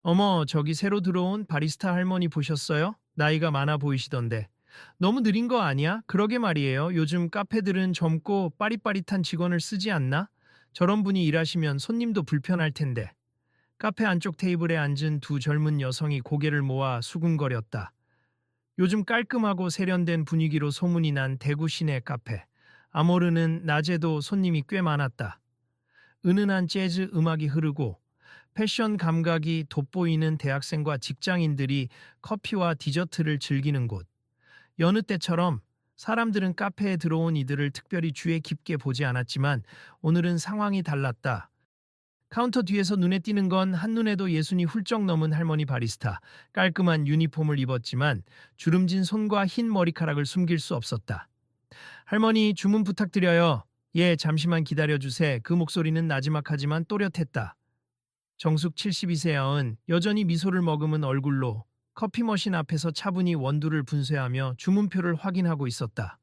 어머, 저기 새로 들어온 바리스타 할머니 보셨어요? 나이가 많아 보이시던데. 너무 느린 거 아니야? 그러게 말이에요. 요즘 카페들은 젊고 빠릿빠릿한 직원을 쓰지 않나? 저런 분이 일하시면 손님도 불편할 텐데. 카페 안쪽 테이블에 앉은 두 젊은 여성이 고개를 모아 수군거렸다. 요즘 깔끔하고 세련된 분위기로 소문이 난 대구 시내 카페. 아모르는 낮에도 손님이 꽤 많았다. 은은한 재즈 음악이 흐르고 패션 감각이 돋보이는 대학생과 직장인들이 커피와 디저트를 즐기는 곳. 여느 때처럼 사람들은 카페에 들어온 이들을 특별히 주의 깊게 보지 않았지만 오늘은 상황이 달랐다. 카운터 뒤에서 눈에 띄는 건 한눈에도 예순이 훌쩍 넘은 할머니 바리스타. 깔끔한 유니폼을 입었지만 주름진 손과 흰 머리카락을 숨길 수 없었다. 할머니 주문 부탁드려요. 예, 잠시만 기다려주세. 그 목소리는 나지막하지만 또렷했다. 정숙 72세 여은 여전히 미소를 머금은 얼굴로 커피 머신 앞에서 차분히 원두를 분쇄하며 주문표를 확인하고 있었다.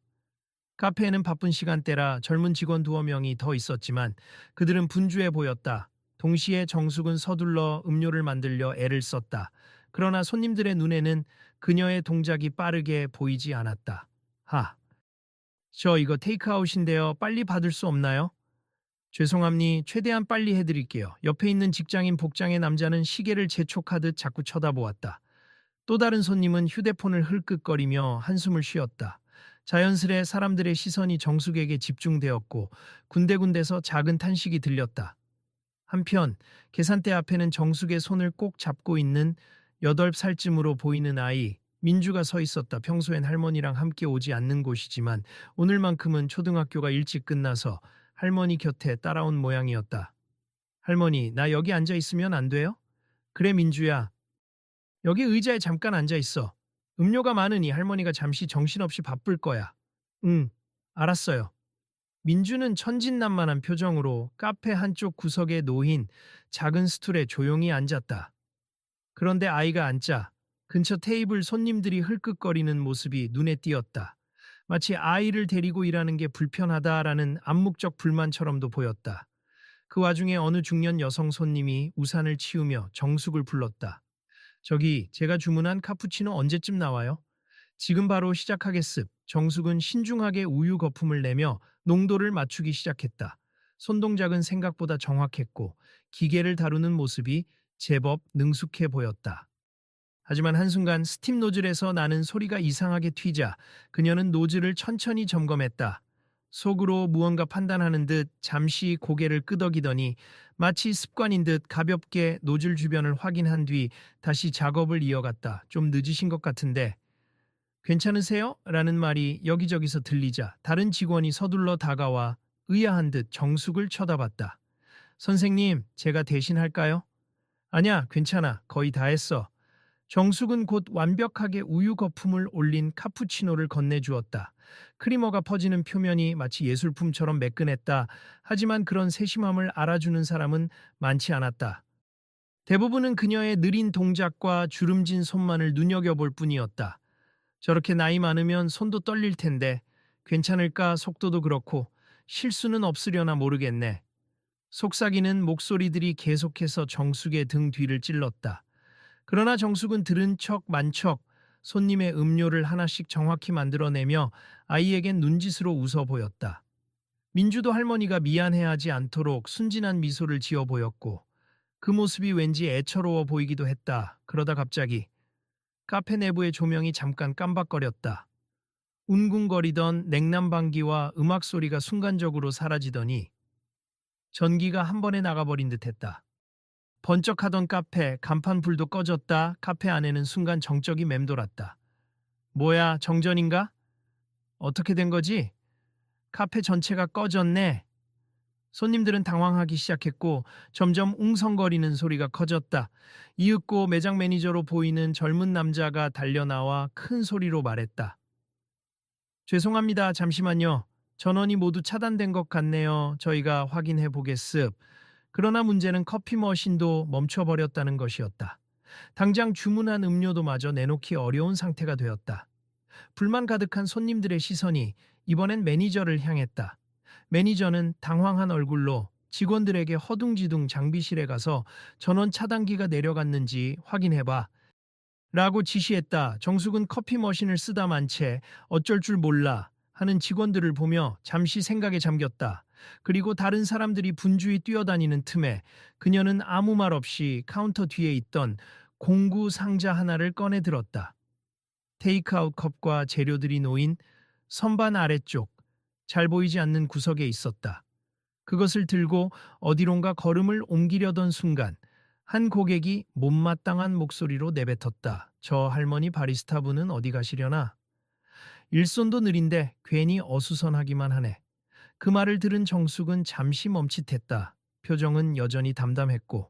카페에는 바쁜 시간대라 젊은 직원 두어 명이 더 있었지만 그들은 분주해 보였다. 동시에 정숙은 서둘러 음료를 만들려 애를 썼다. 그러나 손님들의 눈에는 그녀의 동작이 빠르게 보이지 않았다. 저 이거 테이크아웃인데요. 빨리 받을 수 없나요? 죄송합니 최대한 빨리 해드릴게요. 옆에 있는 직장인 복장의 남자는 시계를 재촉하듯 자꾸 쳐다보았다. 또 다른 손님은 휴대폰을 흘끗거리며 한숨을 쉬었다. 자연스레 사람들의 시선이 정숙에게 집중되었고 군데군데서 작은 탄식이 들렸다. 한편 계산대 앞에는 정숙의 손을 꼭 잡고 있는 8살쯤으로 보이는 아이 민주가 서 있었다. 평소엔 할머니랑 함께 오지 않는 곳이지만 오늘만큼은 초등학교가 일찍 끝나서 할머니 곁에 따라온 모양이었다. 할머니, 나 여기 앉아 있으면 안 돼요? 그래, 민주야. 여기 의자에 잠깐 앉아 있어. 음료가 많으니 할머니가 잠시 정신없이 바쁠 거야. 응, 알았어요. 민주는 천진난만한 표정으로 카페 한쪽 구석에 놓인 작은 스툴에 조용히 앉았다. 그런데 아이가 앉자 근처 테이블 손님들이 흘끗거리는 모습이 눈에 띄었다. 마치 아이를 데리고 일하는 게 불편하다라는 암묵적 불만처럼도 보였다. 그 와중에 어느 중년 여성 손님이 우산을 치우며 정숙을 불렀다. 저기, 제가 주문한 카푸치노 언제쯤 나와요? 지금 바로 시작하겠습. 정숙은 신중하게 우유 거품을 내며 농도를 맞추기 시작했다. 손동작은 생각보다 정확했고 기계를 다루는 모습이 제법 능숙해 보였다. 하지만 한순간 스팀 노즐에서 나는 소리가 이상하게 튀자 그녀는 노즐을 천천히 점검했다. 속으로 무언가 판단하는 듯 잠시 고개를 끄덕이더니 마치 습관인 듯 가볍게 노즐 주변을 확인한 뒤 다시 작업을 이어갔다. 좀 늦으신 것 같은데 괜찮으세요? 라는 말이 여기저기서 들리자 다른 직원이 서둘러 다가와 의아한 듯 정숙을 쳐다봤다. 선생님, 제가 대신할까요? 아냐, 괜찮아. 거의 다 했어. 정숙은 곧 완벽하게 우유 거품을 올린 카푸치노를 건네주었다. 크리머가 퍼지는 표면이 마치 예술품처럼 매끈했다. 하지만 그런 세심함을 알아주는 사람은 많지 않았다. 대부분은 그녀의 느린 동작과 주름진 손만을 눈여겨볼 뿐이었다. 저렇게 나이 많으면 손도 떨릴 텐데 괜찮을까 속도도 그렇고 실수는 없으려나 모르겠네. 속삭이는 목소리들이 계속해서 정숙의 등 뒤를 찔렀다. 그러나 정숙은 들은 척 만 척 손님의 음료를 하나씩 정확히 만들어내며 아이에겐 눈짓으로 웃어 보였다. 민주도 할머니가 미안해하지 않도록 순진한 미소를 지어 보였고 그 모습이 왠지 애처로워 보이기도 했다. 그러다 갑자기 카페 내부의 조명이 잠깐 깜박거렸다. 웅궁거리던 냉난방기와 음악 소리가 순간적으로 사라지더니 전기가 한 번에 나가버린 듯했다. 번쩍하던 카페 간판 불도 꺼졌다. 카페 안에는 순간 정적이 맴돌았다. 뭐야, 정전인가? 어떻게 된 거지? 카페 전체가 꺼졌네. 손님들은 당황하기 시작했고 점점 웅성거리는 소리가 커졌다. 이윽고 매장 매니저로 보이는 젊은 남자가 달려나와 큰 소리로 말했다. 죄송합니다. 잠시만요. 전원이 모두 차단된 것 같네요. 저희가 확인해 보겠습. 그러나 문제는 커피 머신도 멈춰버렸다는 것이었다. 당장 주문한 음료도 마저 내놓기 어려운 상태가 되었다. 불만 가득한 손님들의 시선이 이번엔 매니저를 향했다. 매니저는 당황한 얼굴로 직원들에게 허둥지둥 장비실에 가서 전원 차단기가 내려갔는지 확인해봐. 라고 지시했다. 정숙은 커피 머신을 쓰다만 채 어쩔 줄 몰라 하는 직원들을 보며 잠시 생각에 잠겼다. 그리고 다른 사람들이 분주히 뛰어다니는 틈에 그녀는 아무 말 없이 카운터 뒤에 있던 공구 상자 하나를 꺼내 들었다. 테이크아웃 컵과 재료들이 놓인 선반 아래쪽 잘 보이지 않는 구석에 있었다. 그것을 들고 어디론가 걸음을 옮기려던 순간 한 고객이 못마땅한 목소리로 내뱉었다. 저 할머니 바리스타분은 어디 가시려나? 일손도 느린데 괜히 어수선하기만 하네. 그 말을 들은 정숙은 잠시 멈칫했다. 표정은 여전히 담담했고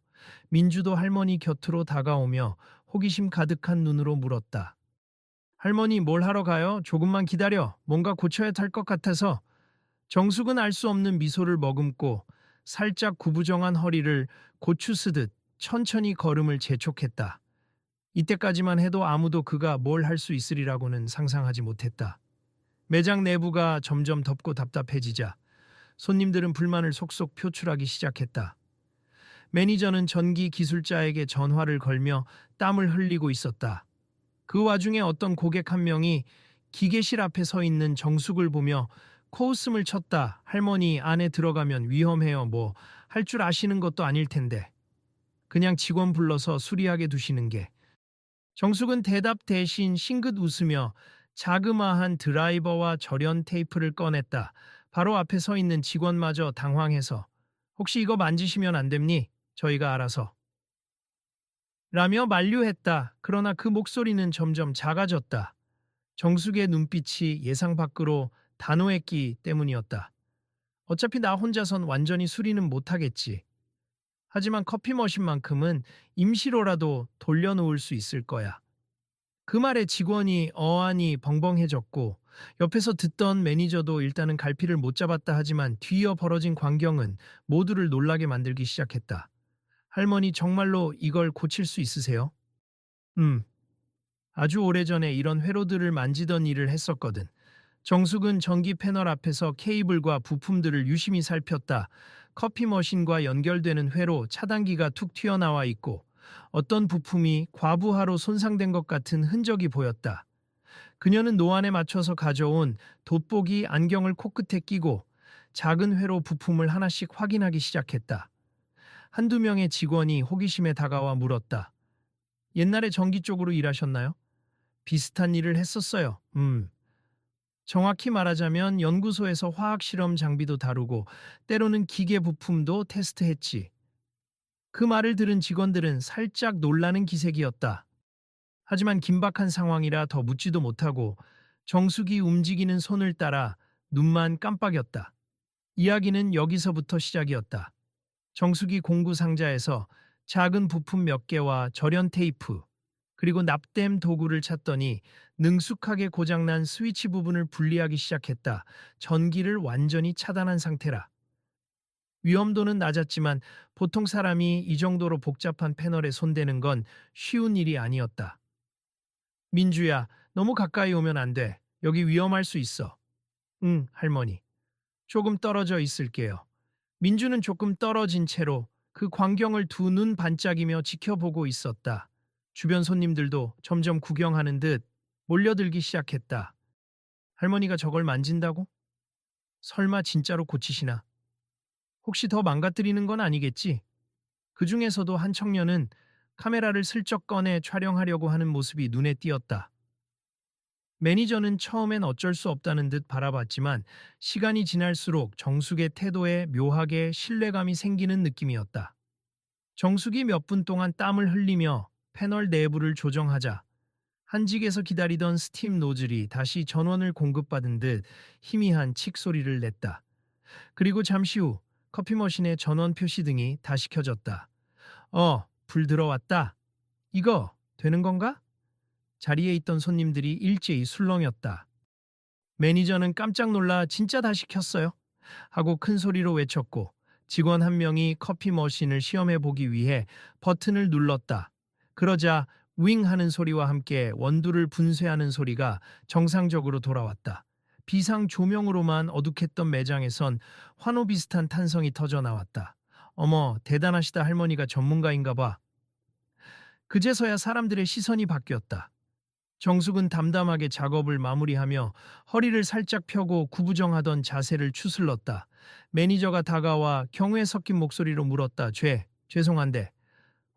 민주도 할머니 곁으로 다가오며 호기심 가득한 눈으로 물었다. 할머니 뭘 하러 가요? 조금만 기다려. 뭔가 고쳐야 할 것 같아서. 정숙은 알 수 없는 미소를 머금고 살짝 구부정한 허리를 고추 쓰듯 천천히 걸음을 재촉했다. 이때까지만 해도 아무도 그가 뭘 할 수 있으리라고는 상상하지 못했다. 매장 내부가 점점 덥고 답답해지자 손님들은 불만을 속속 표출하기 시작했다. 매니저는 전기 기술자에게 전화를 걸며 땀을 흘리고 있었다. 그 와중에 어떤 고객 한 명이 기계실 앞에 서 있는 정숙을 보며 코웃음을 쳤다. 할머니 안에 들어가면 위험해요. 뭐 할 줄 아시는 것도 아닐 텐데. 그냥 직원 불러서 수리하게 두시는 게. 정숙은 대답 대신 싱긋 웃으며 자그마한 드라이버와 절연 테이프를 꺼냈다. 바로 앞에 서 있는 직원마저 당황해서 혹시 이거 만지시면 안 됩니? 저희가 알아서. 라며 만류했다. 그러나 그 목소리는 점점 작아졌다. 정숙의 눈빛이 예상 밖으로 단호했기 때문이었다. 어차피 나 혼자선 완전히 수리는 못하겠지. 하지만 커피 머신만큼은 임시로라도 돌려놓을 수 있을 거야. 그 말에 직원이 어안이 벙벙해졌고 옆에서 듣던 매니저도 일단은 갈피를 못 잡았다 하지만 뒤이어 벌어진 광경은 모두를 놀라게 만들기 시작했다. 할머니 정말로 이걸 고칠 수 있으세요? 아주 오래전에 이런 회로들을 만지던 일을 했었거든. 정숙은 전기 패널 앞에서 케이블과 부품들을 유심히 살폈다. 커피 머신과 연결되는 회로 차단기가 툭 튀어나와 있고 어떤 부품이 과부하로 손상된 것 같은 흔적이 보였다. 그녀는 노안에 맞춰서 가져온 돋보기 안경을 코끝에 끼고 작은 회로 부품을 하나씩 확인하기 시작했다. 한두 명의 직원이 호기심에 다가와 물었다. 옛날에 전기 쪽으로 일하셨나요? 비슷한 일을 했었어요. 정확히 말하자면 연구소에서 화학 실험 장비도 다루고 때로는 기계 부품도 테스트했지. 그 말을 들은 직원들은 살짝 놀라는 기색이었다. 하지만 긴박한 상황이라 더 묻지도 못하고 정숙이 움직이는 손을 따라 눈만 깜빡였다. 이야기는 여기서부터 시작이었다. 정숙이 공구 상자에서 작은 부품 몇 개와 절연 테이프, 그리고 납땜 도구를 찾더니 능숙하게 고장난 스위치 부분을 분리하기 시작했다. 전기를 완전히 차단한 상태라. 위험도는 낮았지만 보통 사람이 이 정도로 복잡한 패널에 손대는 건 쉬운 일이 아니었다. 민주야, 너무 가까이 오면 안 돼. 여기 위험할 수 있어. 응, 할머니. 조금 떨어져 있을게요. 민주는 조금 떨어진 채로 그 광경을 두 눈 반짝이며 지켜보고 있었다. 주변 손님들도 점점 구경하는 듯 몰려들기 시작했다. 할머니가 저걸 만진다고? 설마 진짜로 고치시나? 혹시 더 망가뜨리는 건 아니겠지? 그 중에서도 한 청년은 카메라를 슬쩍 꺼내 촬영하려고 하는 모습이 눈에 띄었다. 매니저는 처음엔 어쩔 수 없다는 듯 바라봤지만 시간이 지날수록 정숙의 태도에 묘하게 신뢰감이 생기는 느낌이었다. 정숙이 몇 분 동안 땀을 흘리며 패널 내부를 조정하자 한직에서 기다리던 스팀 노즐이 다시 전원을 공급받은 듯 희미한 칙 소리를 냈다. 그리고 잠시 후 커피 머신의 전원 표시등이 다시 켜졌다. 불 들어왔다. 이거 되는 건가? 자리에 있던 손님들이 일제히 술렁였다. 매니저는 깜짝 놀라 진짜 다시 켰어요? 하고 큰 소리로 외쳤고 직원 한 명이 커피 머신을 시험해 보기 위해 버튼을 눌렀다. 그러자 윙 하는 소리와 함께 원두를 분쇄하는 소리가 정상적으로 돌아왔다. 비상 조명으로만 어둑했던 매장에선 환호 비슷한 탄성이 터져 나왔다. 어머, 대단하시다. 할머니가 전문가인가 봐. 그제서야 사람들의 시선이 바뀌었다. 정숙은 담담하게 작업을 마무리하며 허리를 살짝 펴고 구부정하던 자세를 추슬렀다. 매니저가 다가와 경외 섞인 목소리로 물었다. 죄송한데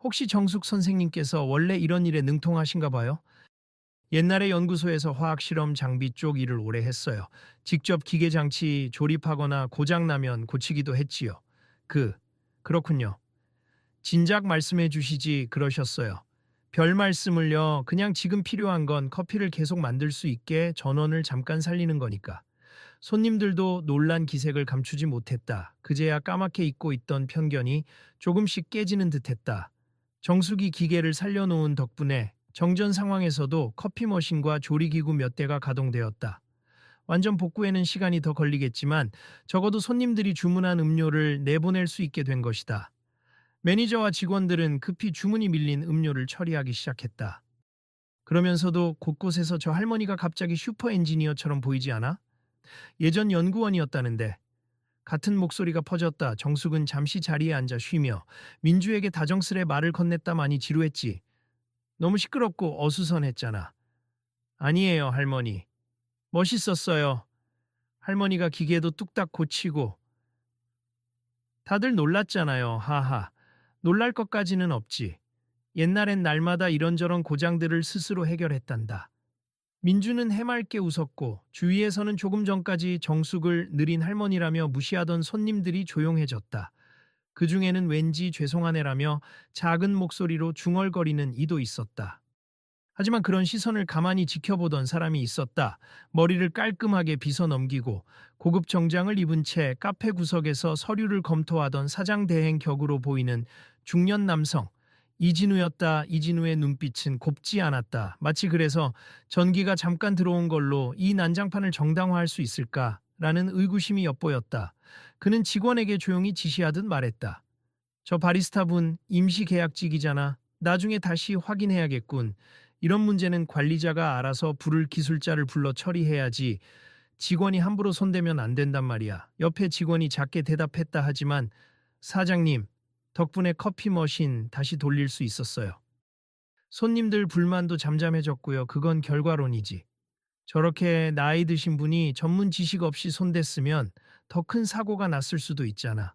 혹시 정숙 선생님께서 원래 이런 일에 능통하신가 봐요? 옛날에 연구소에서 화학실험 장비 쪽 일을 오래 했어요. 직접 기계장치 조립하거나 고장나면 고치기도 했지요. 그, 그렇군요. 진작 말씀해 주시지 그러셨어요. 별 말씀을요. 그냥 지금 필요한 건 커피를 계속 만들 수 있게 전원을 잠깐 살리는 거니까. 손님들도 놀란 기색을 감추지 못했다. 그제야 까맣게 잊고 있던 편견이 조금씩 깨지는 듯했다. 정수기 기계를 살려놓은 덕분에 정전 상황에서도 커피 머신과 조리기구 몇 대가 가동되었다. 완전 복구에는 시간이 더 걸리겠지만 적어도 손님들이 주문한 음료를 내보낼 수 있게 된 것이다. 매니저와 직원들은 급히 주문이 밀린 음료를 처리하기 시작했다. 그러면서도 곳곳에서 저 할머니가 갑자기 슈퍼 엔지니어처럼 보이지 않아? 예전 연구원이었다는데. 같은 목소리가 퍼졌다. 정숙은 잠시 자리에 앉아 쉬며 민주에게 다정스레 말을 건넸다. 많이 지루했지. 너무 시끄럽고 어수선했잖아. 아니에요, 할머니. 멋있었어요. 할머니가 기계도 뚝딱 고치고. 다들 놀랐잖아요. 하하. 놀랄 것까지는 없지. 옛날엔 날마다 이런저런 고장들을 스스로 해결했단다. 민주는 해맑게 웃었고 주위에서는 조금 전까지 정숙을 느린 할머니라며 무시하던 손님들이 조용해졌다. 그 중에는 왠지 죄송하네라며 작은 목소리로 중얼거리는 이도 있었다. 하지만 그런 시선을 가만히 지켜보던 사람이 있었다. 머리를 깔끔하게 빗어 넘기고 고급 정장을 입은 채 카페 구석에서 서류를 검토하던 사장 대행 격으로 보이는 중년 남성. 이진우였다. 이진우의 눈빛은 곱지 않았다. 마치 그래서 전기가 잠깐 들어온 걸로 이 난장판을 정당화할 수 있을까라는 의구심이 엿보였다. 그는 직원에게 조용히 지시하듯 말했다. 저 바리스타분 임시계약직이잖아. 나중에 다시 확인해야겠군. 이런 문제는 관리자가 알아서 부를 기술자를 불러 처리해야지 직원이 함부로 손대면 안 된단 말이야. 옆에 직원이 작게 대답했다 하지만 사장님, 덕분에 커피 머신 다시 돌릴 수 있었어요. 손님들 불만도 잠잠해졌고요. 그건 결과론이지. 저렇게 나이 드신 분이 전문 지식 없이 손댔으면 더 큰 사고가 났을 수도 있잖아.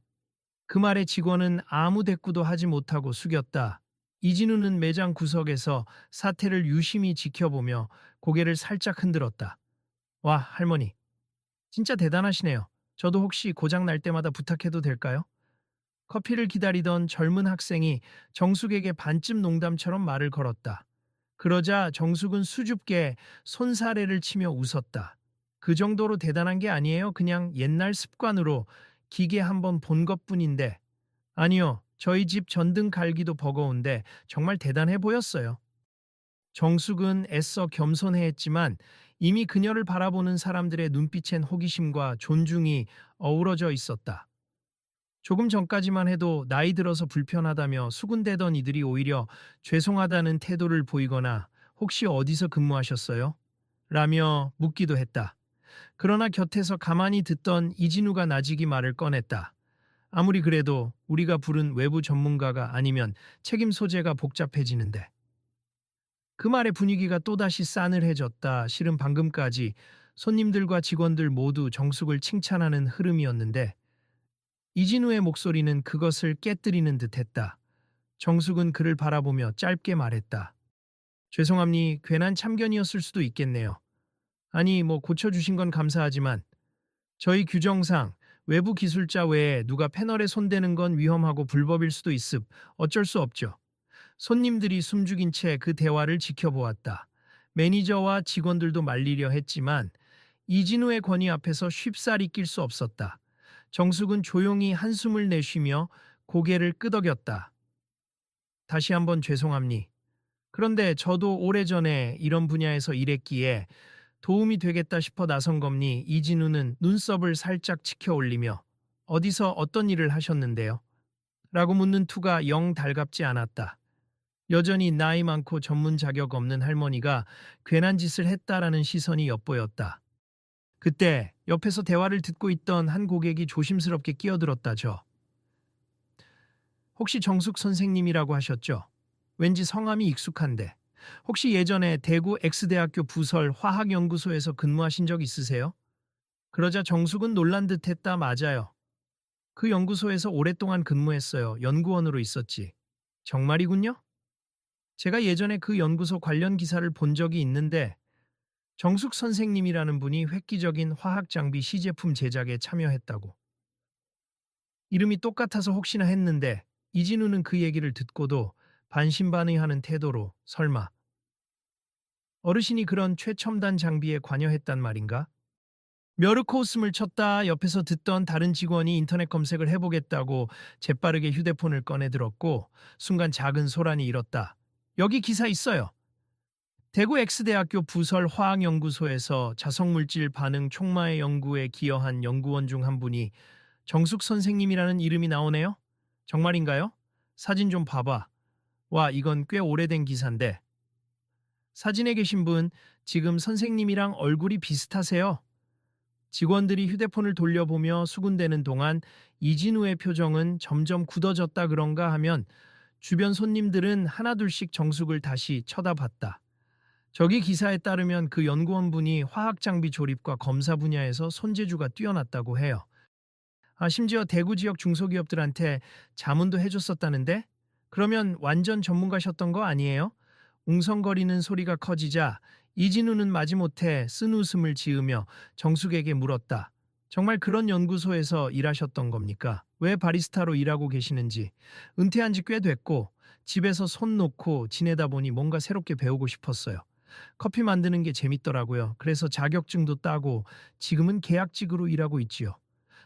그 말에 직원은 아무 대꾸도 하지 못하고 숙였다. 이진우는 매장 구석에서 사태를 유심히 지켜보며 고개를 살짝 흔들었다. 와, 할머니. 진짜 대단하시네요. 저도 혹시 고장 날 때마다 부탁해도 될까요? 커피를 기다리던 젊은 학생이 정숙에게 반쯤 농담처럼 말을 걸었다. 그러자 정숙은 수줍게 손사래를 치며 웃었다. 그 정도로 대단한 게 아니에요. 그냥 옛날 습관으로 기계 한번 본 것뿐인데. 아니요. 저희 집 전등 갈기도 버거운데 정말 대단해 보였어요. 정숙은 애써 겸손해했지만 이미 그녀를 바라보는 사람들의 눈빛엔 호기심과 존중이 어우러져 있었다. 조금 전까지만 해도 나이 들어서 불편하다며 수군대던 이들이 오히려 죄송하다는 태도를 보이거나 혹시 어디서 근무하셨어요? 라며 묻기도 했다. 그러나 곁에서 가만히 듣던 이진우가 나직이 말을 꺼냈다. 아무리 그래도 우리가 부른 외부 전문가가 아니면 책임 소재가 복잡해지는데. 그 말에 분위기가 또다시 싸늘해졌다. 실은 방금까지 손님들과 직원들 모두 정숙을 칭찬하는 흐름이었는데 이진우의 목소리는 그것을 깨뜨리는 듯했다. 정숙은 그를 바라보며 짧게 말했다. 죄송합니 괜한 참견이었을 수도 있겠네요. 아니 뭐 고쳐주신 건 감사하지만 저희 규정상 외부 기술자 외에 누가 패널에 손대는 건 위험하고 불법일 수도 있음 어쩔 수 없죠. 손님들이 숨죽인 채 그 대화를 지켜보았다. 매니저와 직원들도 말리려 했지만 이진우의 권위 앞에서 쉽사리 낄 수 없었다. 정숙은 조용히 한숨을 내쉬며 고개를 끄덕였다. 다시 한번 죄송합니. 그런데 저도 오래전에 이런 분야에서 일했기에 도움이 되겠다 싶어 나선 겁니. 이진우는 눈썹을 살짝 치켜 올리며 어디서 어떤 일을 하셨는데요? 라고 묻는 투가 영 달갑지 않았다. 여전히 나이 많고 전문 자격 없는 할머니가 괜한 짓을 했다라는 시선이 엿보였다. 그때 옆에서 대화를 듣고 있던 한 고객이 조심스럽게 끼어들었다. 혹시 정숙 선생님이라고 하셨죠? 왠지 성함이 익숙한데. 혹시 예전에 대구 X대학교 부설 화학연구소에서 근무하신 적 있으세요? 그러자 정숙은 놀란 듯 했다. 맞아요. 그 연구소에서 오랫동안 근무했어요. 연구원으로 있었지. 정말이군요? 제가 예전에 그 연구소 관련 기사를 본 적이 있는데 정숙 선생님이라는 분이 획기적인 화학 장비 시제품 제작에 참여했다고. 이름이 똑같아서 혹시나 했는데 이진우는 그 얘기를 듣고도 반신반의하는 태도로 설마 어르신이 그런 최첨단 장비에 관여했단 말인가? 멸르코 웃음을 쳤다. 옆에서 듣던 다른 직원이 인터넷 검색을 해보겠다고 재빠르게 휴대폰을 꺼내 들었고 순간 작은 소란이 일었다. 여기 기사 있어요. 대구 X대학교 부설 화학연구소에서 자석물질 반응 촉마의 연구에 기여한 연구원 중 한 분이 정숙 선생님이라는 이름이 나오네요. 정말인가요? 사진 좀 봐봐. 와, 이건 꽤 오래된 기사인데. 사진에 계신 분 지금 선생님이랑 얼굴이 비슷하세요. 직원들이 휴대폰을 돌려보며 수군대는 동안 이진우의 표정은 점점 굳어졌다 그런가 하면 주변 손님들은 하나둘씩 정숙을 다시 쳐다봤다. 저기 기사에 따르면 그 연구원분이 화학장비 조립과 검사 분야에서 손재주가 뛰어났다고 해요. 심지어 대구 지역 중소기업들한테 자문도 해줬었다는데? 그러면 완전 전문가셨던 거 아니에요? 웅성거리는 소리가 커지자 이진우는 마지못해 쓴 웃음을 지으며 정숙에게 물었다. 정말 그런 연구소에서 일하셨던 겁니까? 왜 바리스타로 일하고 계시는지. 은퇴한 지 꽤 됐고 집에서 손 놓고 지내다 보니 뭔가 새롭게 배우고 싶었어요. 커피 만드는 게 재밌더라고요. 그래서 자격증도 따고 지금은 계약직으로 일하고 있지요.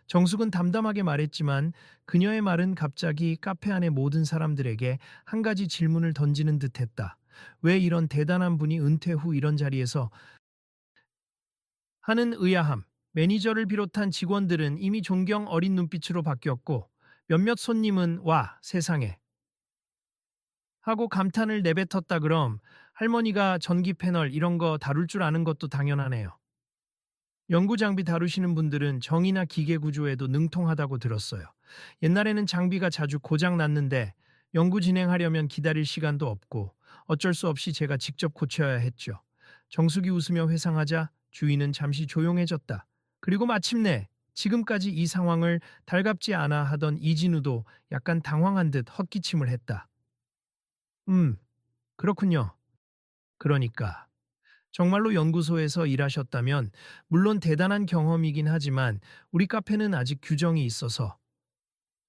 정숙은 담담하게 말했지만 그녀의 말은 갑자기 카페 안의 모든 사람들에게 한 가지 질문을 던지는 듯했다. 왜 이런 대단한 분이 은퇴 후 이런 자리에서 하는 의아함. 매니저를 비롯한 직원들은 이미 존경 어린 눈빛으로 바뀌었고 몇몇 손님은 와 세상에 하고 감탄을 내뱉었다. 그럼 할머니가 전기 패널 이런 거 다룰 줄 아는 것도 당연하네요. 연구 장비 다루시는 분들은 정의나 기계 구조에도 능통하다고 들었어요. 옛날에는 장비가 자주 고장 났는데 연구 진행하려면 기다릴 시간도 없고 어쩔 수 없이 제가 직접 고쳐야 했죠. 정숙이 웃으며 회상하자 주인은 잠시 조용해졌다. 그리고 마침내 지금까지 이 상황을 달갑지 않아 하던 이진우도 약간 당황한 듯 헛기침을 했다. 음, 그렇군요. 그러니까. 정말로 연구소에서 일하셨다면 물론 대단한 경험이긴 하지만 우리 카페는 아직 규정이 있어서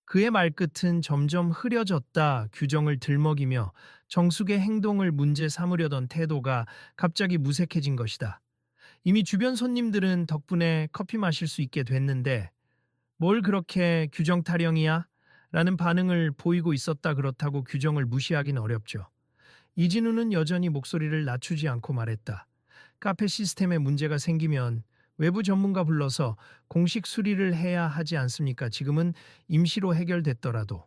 그의 말끝은 점점 흐려졌다. 규정을 들먹이며 정숙의 행동을 문제 삼으려던 태도가 갑자기 무색해진 것이다. 이미 주변 손님들은 덕분에 커피 마실 수 있게 됐는데 뭘 그렇게 규정 타령이야? 라는 반응을 보이고 있었다. 그렇다고 규정을 무시하긴 어렵죠. 이진우는 여전히 목소리를 낮추지 않고 말했다. 카페 시스템에 문제가 생기면 외부 전문가 불러서 공식 수리를 해야 하지 않습니까? 지금은 임시로 해결됐더라도.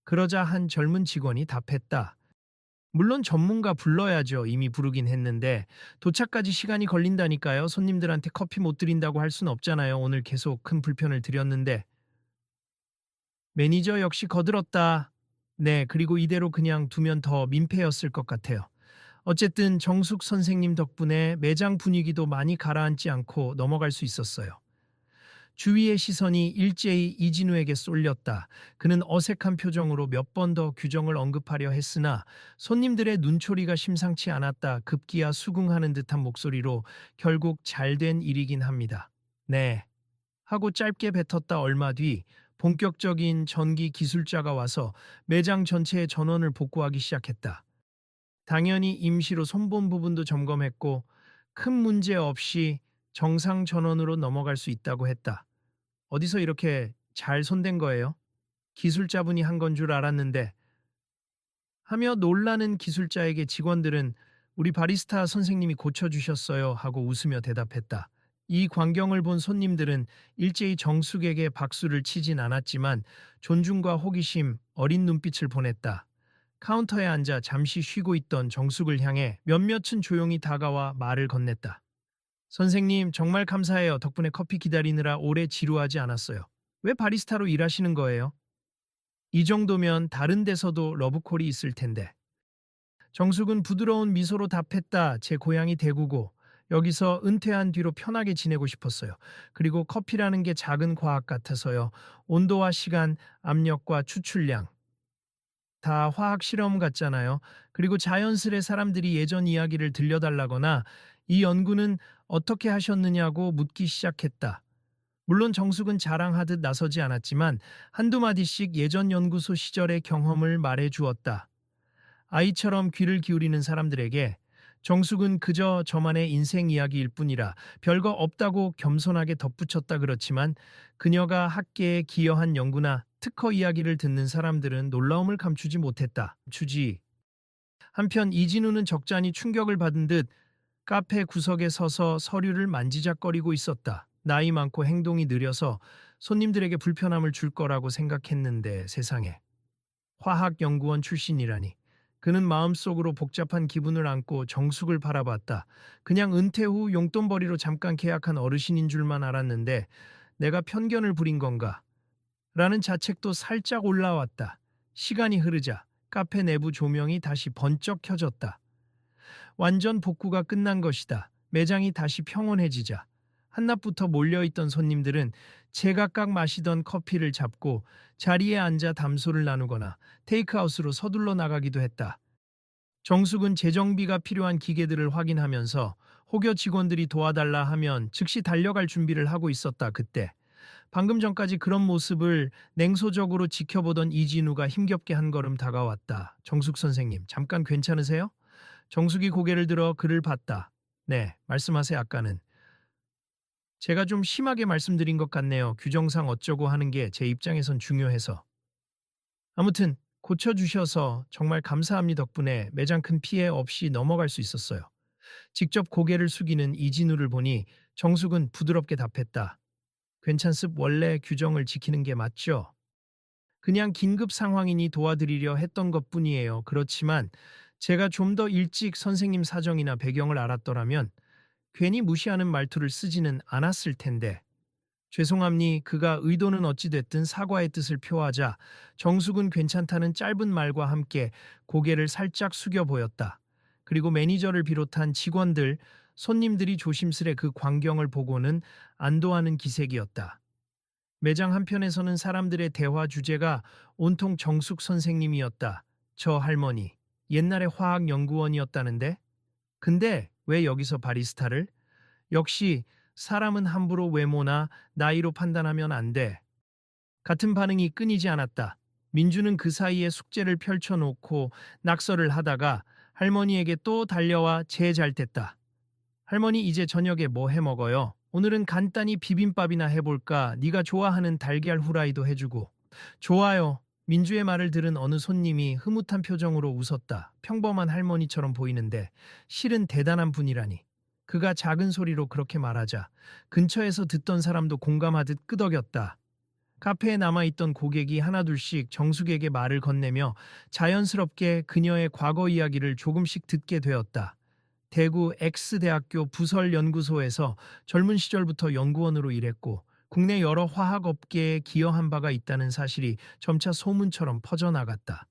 그러자 한 젊은 직원이 답했다. 물론 전문가 불러야죠. 이미 부르긴 했는데 도착까지 시간이 걸린다니까요. 손님들한테 커피 못 드린다고 할 순 없잖아요. 오늘 계속 큰 불편을 드렸는데. 매니저 역시 거들었다. 네, 그리고 이대로 그냥 두면 더 민폐였을 것 같아요. 어쨌든 정숙 선생님 덕분에 매장 분위기도 많이 가라앉지 않고 넘어갈 수 있었어요. 주위의 시선이 일제히 이진우에게 쏠렸다. 그는 어색한 표정으로 몇 번 더 규정을 언급하려 했으나 손님들의 눈초리가 심상치 않았다. 급기야 수긍하는 듯한 목소리로 결국 잘된 일이긴 합니다. 네. 하고 짧게 뱉었다. 얼마 뒤 본격적인 전기 기술자가 와서 매장 전체의 전원을 복구하기 시작했다. 당연히 임시로 손본 부분도 점검했고 큰 문제 없이 정상 전원으로 넘어갈 수 있다고 했다. 어디서 이렇게 잘 손댄 거예요? 기술자분이 한 건 줄 알았는데 하며 놀라는 기술자에게 직원들은 우리 바리스타 선생님이 고쳐주셨어요 하고 웃으며 대답했다. 이 광경을 본 손님들은 일제히 정숙에게 박수를 치진 않았지만 존중과 호기심, 어린 눈빛을 보냈다. 카운터에 앉아 잠시 쉬고 있던 정숙을 향해 몇몇은 조용히 다가와 말을 건넸다. 선생님, 정말 감사해요. 덕분에 커피 기다리느라 오래 지루하지 않았어요. 왜 바리스타로 일하시는 거예요? 이 정도면 다른 데서도 러브콜이 있을 텐데. 정숙은 부드러운 미소로 답했다. 제 고향이 대구고 여기서 은퇴한 뒤로 편하게 지내고 싶었어요. 그리고 커피라는 게 작은 과학 같아서요. 온도와 시간, 압력과 추출량 다 화학 실험 같잖아요. 그리고 자연스레 사람들이 예전 이야기를 들려달라거나 이 연구는 어떻게 하셨느냐고 묻기 시작했다. 물론 정숙은 자랑하듯 나서지 않았지만 한두 마디씩 예전 연구소 시절의 경험을 말해 주었다. 아이처럼 귀를 기울이는 사람들에게 정숙은 그저 저만의 인생 이야기일 뿐이라 별거 없다고 겸손하게 덧붙였다. 그렇지만 그녀가 학계에 기여한 연구나 특허 이야기를 듣는 사람들은 놀라움을 감추지 못했다. 한편 이진우는 적잖이 충격을 받은 듯 카페 구석에 서서 서류를 만지작거리고 있었다. 나이 많고 행동이 느려서 손님들에게 불편함을 줄 거라고 생각했는데 세상에. 화학연구원 출신이라니. 그는 마음속으로 복잡한 기분을 안고 정숙을 바라봤다. 그냥 은퇴 후 용돈벌이로 잠깐 계약한 어르신인 줄만 알았는데 내가 편견을 부린 건가? 라는 자책도 살짝 올라왔다. 시간이 흐르자 카페 내부 조명이 다시 번쩍 켜졌다. 완전 복구가 끝난 것이다. 매장이 다시 평온해지자 한낮부터 몰려있던 손님들은 제각각 마시던 커피를 잡고 자리에 앉아 담소를 나누거나 테이크아웃으로 서둘러 나가기도 했다. 정숙은 재정비가 필요한 기계들을 확인하면서 혹여 직원들이 도와달라 하면 즉시 달려갈 준비를 하고 있었다. 그때 방금 전까지 그런 모습을 냉소적으로 지켜보던 이진우가 힘겹게 한 걸음 다가왔다. 정숙 선생님, 잠깐 괜찮으세요? 정숙이 고개를 들어 그를 봤다. 네, 말씀하세요. 아까는 제가 좀 심하게 말씀드린 것 같네요. 규정상 어쩌고 하는 게 제 입장에선 중요해서. 아무튼 고쳐주셔서 정말 감사합니다. 덕분에 매장 큰 피해 없이 넘어갈 수 있었어요. 직접 고개를 숙이는 이진우를 보니 정숙은 부드럽게 답했다. 괜찮습. 원래 규정을 지키는 게 맞죠. 그냥 긴급 상황이니 도와드리려 했던 것뿐이에요. 그렇지만 제가 좀 더 일찍 선생님 사정이나 배경을 알았더라면 괜히 무시하는 말투를 쓰지는 않았을 텐데. 죄송합니. 그가 의도는 어찌됐든 사과의 뜻을 표하자 정숙은 괜찮다는 짧은 말과 함께 고개를 살짝 숙여 보였다. 그리고 매니저를 비롯한 직원들, 손님들이 조심스레 그 광경을 보고는 안도하는 기색이었다. 매장 한편에서는 사람들의 대화 주제가 온통 정숙 선생님이었다. 저 할머니, 옛날에 화학연구원이었다는데? 근데 왜 여기서 바리스타를? 역시 사람은 함부로 외모나 나이로 판단하면 안 돼. 같은 반응이 끊이지 않았다. 민주는 그 사이에 숙제를 펼쳐놓고 낙서를 하다가 할머니에게 또 달려와 제 잘됐다. 할머니 이제 저녁에 뭐 해 먹어요? 오늘은 간단히 비빔밥이나 해볼까? 네가 좋아하는 달걀 후라이도 해주고. 좋아요. 민주의 말을 들은 어느 손님이 흐뭇한 표정으로 웃었다. 평범한 할머니처럼 보이는데 실은 대단한 분이라니. 그가 작은 소리로 그렇게 말하자 근처에서 듣던 사람도 공감하듯 끄덕였다. 카페에 남아있던 고객이 하나둘씩 정숙에게 말을 건네며 자연스럽게 그녀의 과거 이야기를 조금씩 듣게 되었다. 대구 X대학교 부설연구소에서 젊은 시절부터 연구원으로 일했고 국내 여러 화학업계에 기여한 바가 있다는 사실이 점차 소문처럼 퍼져나갔다.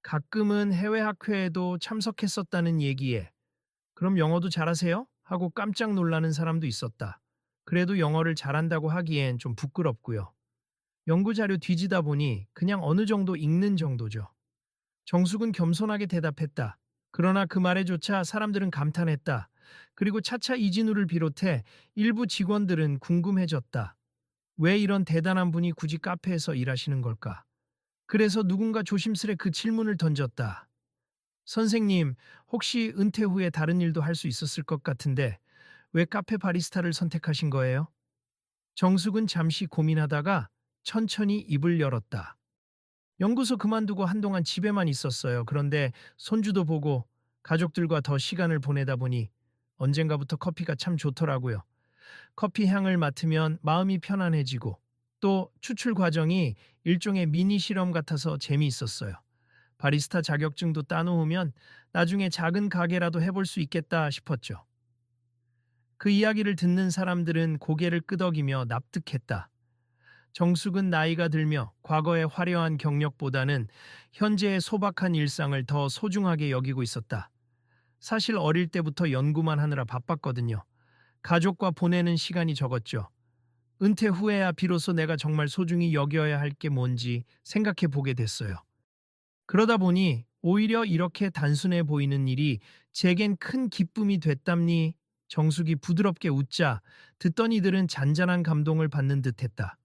가끔은 해외 학회에도 참석했었다는 얘기에 그럼 영어도 잘하세요? 하고 깜짝 놀라는 사람도 있었다. 그래도 영어를 잘한다고 하기엔 좀 부끄럽고요. 연구 자료 뒤지다 보니 그냥 어느 정도 읽는 정도죠. 정숙은 겸손하게 대답했다. 그러나 그 말에조차 사람들은 감탄했다. 그리고 차차 이진우를 비롯해 일부 직원들은 궁금해졌다. 왜 이런 대단한 분이 굳이 카페에서 일하시는 걸까? 그래서 누군가 조심스레 그 질문을 던졌다. 선생님, 혹시 은퇴 후에 다른 일도 할 수 있었을 것 같은데 왜 카페 바리스타를 선택하신 거예요? 정숙은 잠시 고민하다가 천천히 입을 열었다. 연구소 그만두고 한동안 집에만 있었어요. 그런데 손주도 보고 가족들과 더 시간을 보내다 보니 언젠가부터 커피가 참 좋더라고요. 커피 향을 맡으면 마음이 편안해지고 또 추출 과정이 일종의 미니 실험 같아서 재미있었어요. 바리스타 자격증도 따놓으면 나중에 작은 가게라도 해볼 수 있겠다 싶었죠. 그 이야기를 듣는 사람들은 고개를 끄덕이며 납득했다. 정숙은 나이가 들며 과거의 화려한 경력보다는 현재의 소박한 일상을 더 소중하게 여기고 있었다. 사실 어릴 때부터 연구만 하느라 바빴거든요. 가족과 보내는 시간이 적었죠. 은퇴 후에야 비로소 내가 정말 소중히 여겨야 할 게 뭔지 생각해 보게 됐어요. 그러다 보니 오히려 이렇게 단순해 보이는 일이 제겐 큰 기쁨이 됐답니. 정숙이 부드럽게 웃자 듣던 이들은 잔잔한 감동을 받는 듯했다.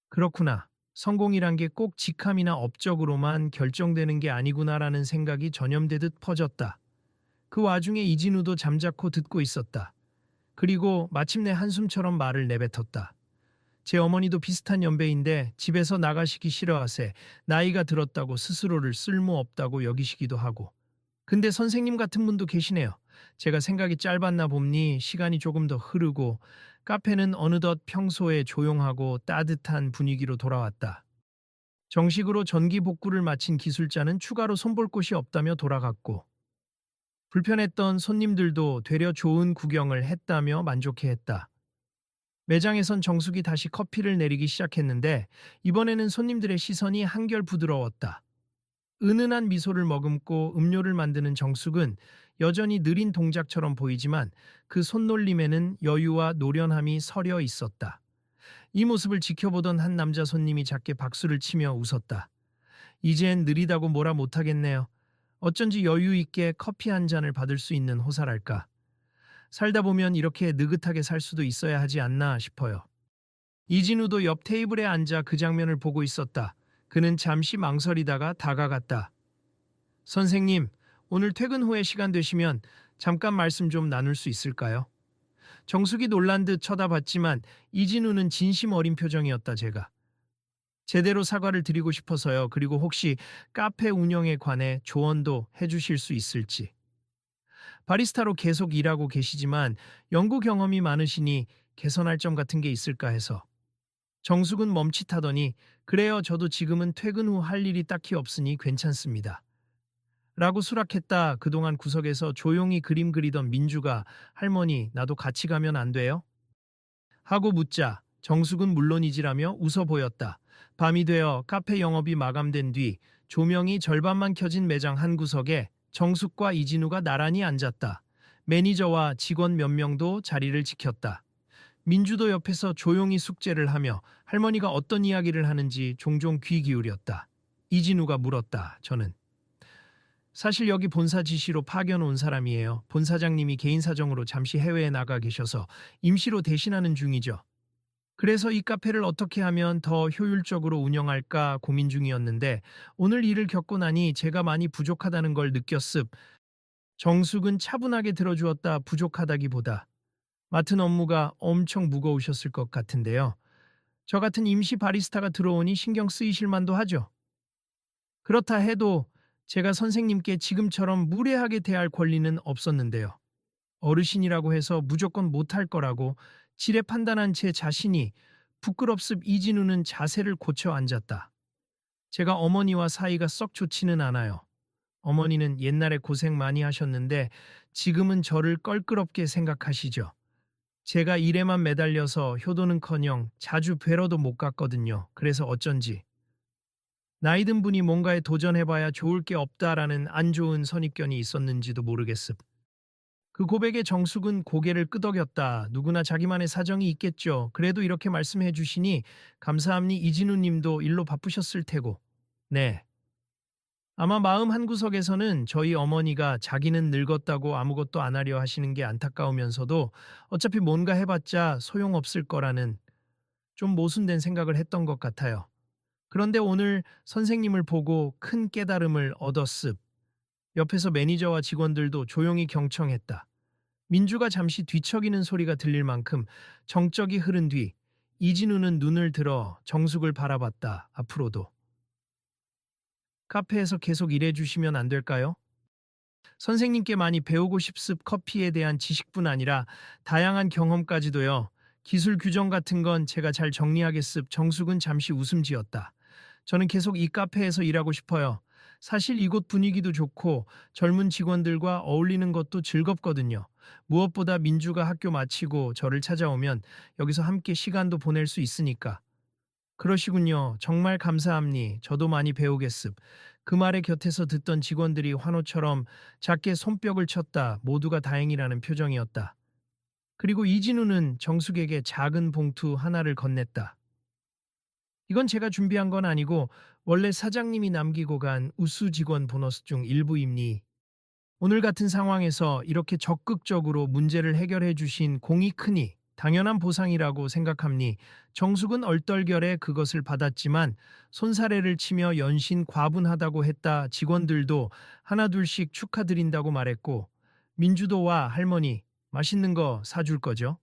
그렇구나. 성공이란 게 꼭 직함이나 업적으로만 결정되는 게 아니구나라는 생각이 전염되듯 퍼졌다. 그 와중에 이진우도 잠자코 듣고 있었다. 그리고 마침내 한숨처럼 말을 내뱉었다. 제 어머니도 비슷한 연배인데 집에서 나가시기 싫어하세. 나이가 들었다고 스스로를 쓸모없다고 여기시기도 하고. 근데 선생님 같은 분도 계시네요. 제가 생각이 짧았나 봅니. 시간이 조금 더 흐르고 카페는 어느덧 평소에 조용하고 따뜻한 분위기로 돌아왔다. 정식으로 전기 복구를 마친 기술자는 추가로 손볼 곳이 없다며 돌아갔고 불편했던 손님들도 되려 좋은 구경을 했다며 만족해했다. 매장에선 정숙이 다시 커피를 내리기 시작했는데 이번에는 손님들의 시선이 한결 부드러웠다. 은은한 미소를 머금고 음료를 만드는 정숙은 여전히 느린 동작처럼 보이지만 그 손놀림에는 여유와 노련함이 서려 있었다. 이 모습을 지켜보던 한 남자 손님이 작게 박수를 치며 웃었다. 이젠 느리다고 뭐라 못하겠네요. 어쩐지 여유 있게 커피 한 잔을 받을 수 있는 호사랄까. 살다 보면 이렇게 느긋하게 살 수도 있어야 하지 않나 싶어요. 이진우도 옆 테이블에 앉아 그 장면을 보고 있었다. 그는 잠시 망설이다가 다가갔다. 선생님, 오늘 퇴근 후에 시간 되시면 잠깐 말씀 좀 나눌 수 있을까요? 정숙이 놀란 듯 쳐다봤지만 이진우는 진심 어린 표정이었다. 제가 제대로 사과를 드리고 싶어서요. 그리고 혹시 카페 운영에 관해 조언도 해주실 수 있을지. 바리스타로 계속 일하고 계시지만 연구 경험이 많으시니 개선할 점 같은 게 있을까 해서. 정숙은 멈칫하더니 그래요. 저도 지금은 퇴근 후 할 일이 딱히 없으니 괜찮습니다. 라고 수락했다. 그동안 구석에서 조용히 그림 그리던 민주가 할머니 나도 같이 가면 안 돼요? 하고 묻자 정숙은 물론이지라며 웃어 보였다. 밤이 되어 카페 영업이 마감된 뒤 조명이 절반만 켜진 매장 한 구석에 정숙과 이진우가 나란히 앉았다. 매니저와 직원 몇 명도 자리를 지켰다. 민주도 옆에서 조용히 숙제를 하며 할머니가 어떤 이야기를 하는지 종종 귀 기울였다. 이진우가 물었다. 저는 사실 여기 본사 지시로 파견 온 사람이에요. 본사장님이 개인 사정으로 잠시 해외에 나가 계셔서 임시로 대신하는 중이죠. 그래서 이 카페를 어떻게 하면 더 효율적으로 운영할까 고민 중이었는데 오늘 일을 겪고 나니 제가 많이 부족하다는 걸 느꼈습. 정숙은 차분하게 들어주었다. 부족하다기보다 맡은 업무가 엄청 무거우셨을 것 같은데요. 저 같은 임시 바리스타가 들어오니 신경 쓰이실 만도 하죠. 그렇다 해도 제가 선생님께 지금처럼 무례하게 대할 권리는 없었는데요. 어르신이라고 해서 무조건 못할 거라고 지레 판단한 제 자신이 부끄럽습. 이진우는 자세를 고쳐 앉았다. 제가 어머니와 사이가 썩 좋지는 않아요. 어머니는 옛날에 고생 많이 하셨는데 지금은 저를 껄끄럽게 생각하시죠. 제가 일에만 매달려서 효도는커녕 자주 뵈러도 못 갔거든요. 그래서 어쩐지 나이 든 분이 뭔가에 도전해봐야 좋을 게 없다라는 안 좋은 선입견이 있었는지도 모르겠습. 그 고백에 정숙은 고개를 끄덕였다. 누구나 자기만의 사정이 있겠죠. 그래도 이렇게 말씀해 주시니 감사합니. 이진우 님도 일로 바쁘셨을 테고. 네. 아마 마음 한구석에서는 저희 어머니가 자기는 늙었다고 아무것도 안 하려 하시는 게 안타까우면서도 어차피 뭔가 해봤자 소용없을 거라는 좀 모순된 생각을 했던 것 같아요. 그런데 오늘 선생님을 보고 큰 깨달음을 얻었습. 옆에서 매니저와 직원들도 조용히 경청했다. 민주가 잠시 뒤척이는 소리가 들릴 만큼 정적이 흐른 뒤 이진우는 눈을 들어 정숙을 바라봤다. 앞으로도 카페에서 계속 일해주시면 안 될까요? 선생님께 많이 배우고 싶습. 커피에 대한 지식뿐 아니라 다양한 경험까지도요. 기술 규정 같은 건 제가 잘 정리하겠습. 정숙은 잠시 웃음 지었다. 저는 계속 이 카페에서 일하고 싶어요. 사실 이곳 분위기도 좋고 젊은 직원들과 어울리는 것도 즐겁거든요. 무엇보다 민주가 학교 마치고 저를 찾아오면 여기서 함께 시간도 보낼 수 있으니까. 그러시군요. 정말 감사합니. 저도 많이 배우겠습. 그 말에 곁에서 듣던 직원들이 환호처럼 작게 손뼉을 쳤다. 모두가 다행이라는 표정이었다. 그리고 이진우는 정숙에게 작은 봉투 하나를 건넸다. 이건 제가 준비한 건 아니고 원래 사장님이 남기고 간 우수 직원 보너스 중 일부입니. 오늘 같은 상황에서 이렇게 적극적으로 문제를 해결해 주신 공이 크니 당연한 보상이라고 생각합니. 정숙은 얼떨결에 그것을 받았지만 손사래를 치며 연신 과분하다고 했다. 직원들도 하나둘씩 축하드린다고 말했고 민주도와 할머니 맛있는 거 사줄 거죠?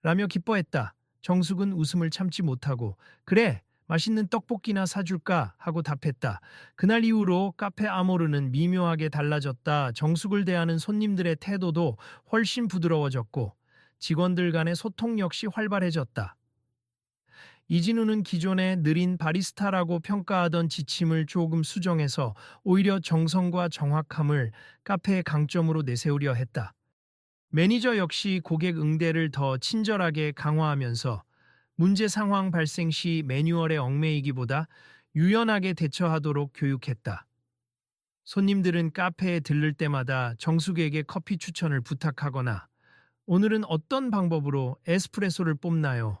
라며 기뻐했다. 정숙은 웃음을 참지 못하고 그래 맛있는 떡볶이나 사줄까 하고 답했다. 그날 이후로 카페 아모르는 미묘하게 달라졌다. 정숙을 대하는 손님들의 태도도 훨씬 부드러워졌고 직원들 간의 소통 역시 활발해졌다. 이진우는 기존에 느린 바리스타라고 평가하던 지침을 조금 수정해서 오히려 정성과 정확함을 카페의 강점으로 내세우려 했다. 매니저 역시 고객 응대를 더 친절하게 강화하면서 문제 상황 발생 시 매뉴얼에 얽매이기보다 유연하게 대처하도록 교육했다. 손님들은 카페에 들를 때마다 정숙에게 커피 추천을 부탁하거나 오늘은 어떤 방법으로 에스프레소를 뽑나요?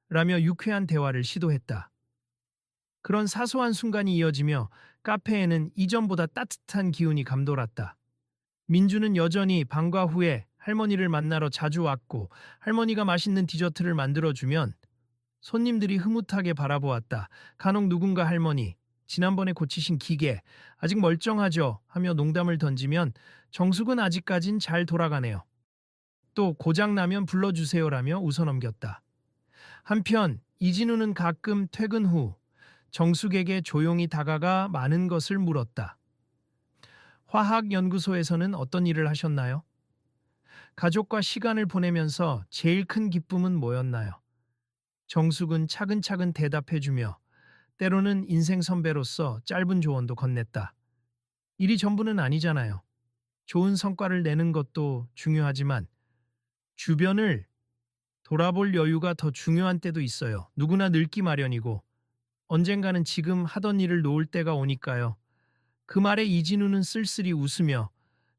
라며 유쾌한 대화를 시도했다. 그런 사소한 순간이 이어지며 카페에는 이전보다 따뜻한 기운이 감돌았다. 민주는 여전히 방과 후에 할머니를 만나러 자주 왔고 할머니가 맛있는 디저트를 만들어주면 손님들이 흐뭇하게 바라보았다. 간혹 누군가 할머니, 지난번에 고치신 기계 아직 멀쩡하죠? 하며 농담을 던지면 정숙은 아직까진 잘 돌아가네요. 또 고장나면 불러주세요라며 웃어넘겼다. 한편 이진우는 가끔 퇴근 후 정숙에게 조용히 다가가 많은 것을 물었다. 화학연구소에서는 어떤 일을 하셨나요? 가족과 시간을 보내면서 제일 큰 기쁨은 뭐였나요? 정숙은 차근차근 대답해주며 때로는 인생 선배로서 짧은 조언도 건넸다. 일이 전부는 아니잖아요. 좋은 성과를 내는 것도 중요하지만 주변을 돌아볼 여유가 더 중요한 때도 있어요. 누구나 늙기 마련이고 언젠가는 지금 하던 일을 놓을 때가 오니까요. 그 말에 이진우는 쓸쓸히 웃으며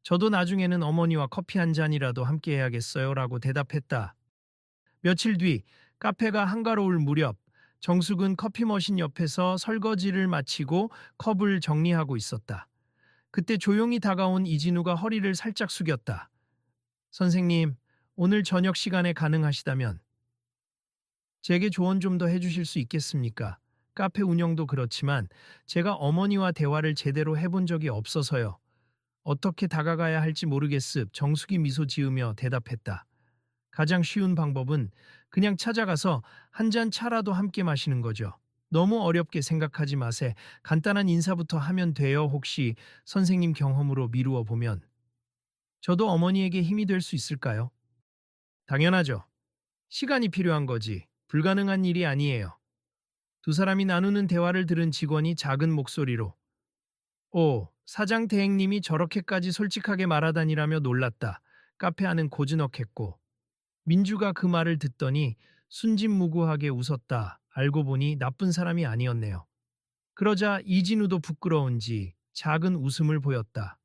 저도 나중에는 어머니와 커피 한 잔이라도 함께 해야겠어요 라고 대답했다. 며칠 뒤 카페가 한가로울 무렵 정숙은 커피 머신 옆에서 설거지를 마치고 컵을 정리하고 있었다. 그때 조용히 다가온 이진우가 허리를 살짝 숙였다. 선생님, 오늘 저녁 시간에 가능하시다면 제게 조언 좀 더 해주실 수 있겠습니까? 카페 운영도 그렇지만 제가 어머니와 대화를 제대로 해본 적이 없어서요. 어떻게 다가가야 할지 모르겠습. 정숙이 미소 지으며 대답했다. 가장 쉬운 방법은 그냥 찾아가서 한 잔 차라도 함께 마시는 거죠. 너무 어렵게 생각하지 마세. 간단한 인사부터 하면 돼요. 혹시 선생님 경험으로 미루어 보면 저도 어머니에게 힘이 될 수 있을까요? 당연하죠. 시간이 필요한 거지. 불가능한 일이 아니에요. 두 사람이 나누는 대화를 들은 직원이 작은 목소리로 오, 사장 대행님이 저렇게까지 솔직하게 말하다니라며 놀랐다. 카페 안은 고즈넉했고 민주가 그 말을 듣더니 순진무구하게 웃었다. 알고 보니 나쁜 사람이 아니었네요. 그러자 이진우도 부끄러운지 작은 웃음을 보였다.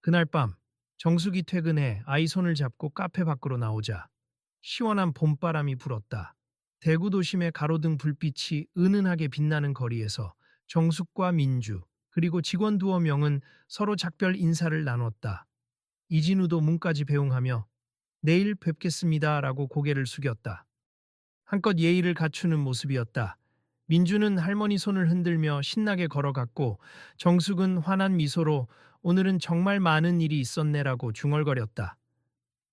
그날 밤 정숙이 퇴근해 아이 손을 잡고 카페 밖으로 나오자 시원한 봄바람이 불었다. 대구 도심의 가로등 불빛이 은은하게 빛나는 거리에서 정숙과 민주 그리고 직원 두어 명은 서로 작별 인사를 나눴다. 이진우도 문까지 배웅하며 내일 뵙겠습니다라고 고개를 숙였다. 한껏 예의를 갖추는 모습이었다. 민주는 할머니 손을 흔들며 신나게 걸어갔고 정숙은 환한 미소로 오늘은 정말 많은 일이 있었네라고 중얼거렸다.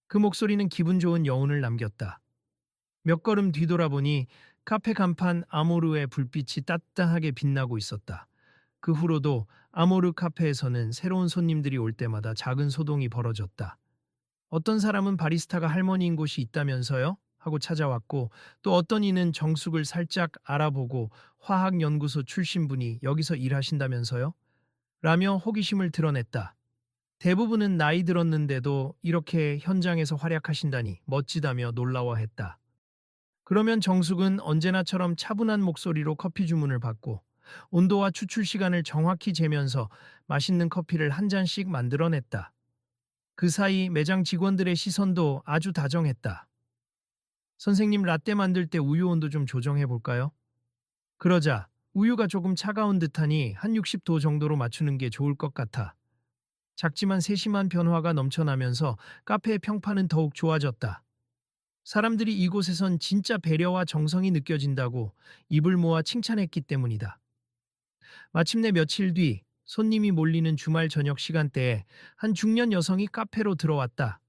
그 목소리는 기분 좋은 여운을 남겼다. 몇 걸음 뒤돌아보니 카페 간판 아모르의 불빛이 따뜻하게 빛나고 있었다. 그 후로도 아모르 카페에서는 새로운 손님들이 올 때마다 작은 소동이 벌어졌다. 어떤 사람은 바리스타가 할머니인 곳이 있다면서요? 하고 찾아왔고 또 어떤 이는 정숙을 살짝 알아보고 화학연구소 출신분이 여기서 일하신다면서요? 라며 호기심을 드러냈다. 대부분은 나이 들었는데도 이렇게 현장에서 활약하신다니 멋지다며 놀라워했다. 그러면 정숙은 언제나처럼 차분한 목소리로 커피 주문을 받고 온도와 추출 시간을 정확히 재면서 맛있는 커피를 한 잔씩 만들어냈다. 그 사이 매장 직원들의 시선도 아주 다정했다. 선생님, 라떼 만들 때 우유 온도 좀 조정해 볼까요? 그러자 우유가 조금 차가운 듯하니 한 60도 정도로 맞추는 게 좋을 것 같아. 작지만 세심한 변화가 넘쳐나면서 카페의 평판은 더욱 좋아졌다. 사람들이 이곳에선 진짜 배려와 정성이 느껴진다고 입을 모아 칭찬했기 때문이다. 마침내 며칠 뒤 손님이 몰리는 주말 저녁 시간대에 한 중년 여성이 카페로 들어왔다.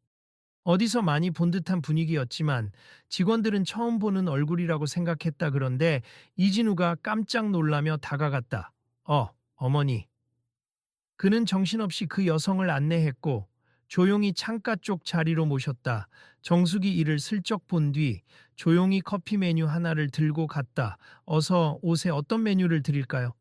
어디서 많이 본 듯한 분위기였지만 직원들은 처음 보는 얼굴이라고 생각했다. 그런데 이진우가 깜짝 놀라며 다가갔다. 어머니. 그는 정신없이 그 여성을 안내했고 조용히 창가 쪽 자리로 모셨다. 정숙이 이를 슬쩍 본 뒤 조용히 커피 메뉴 하나를 들고 갔다. 어서 옷에 어떤 메뉴를 드릴까요?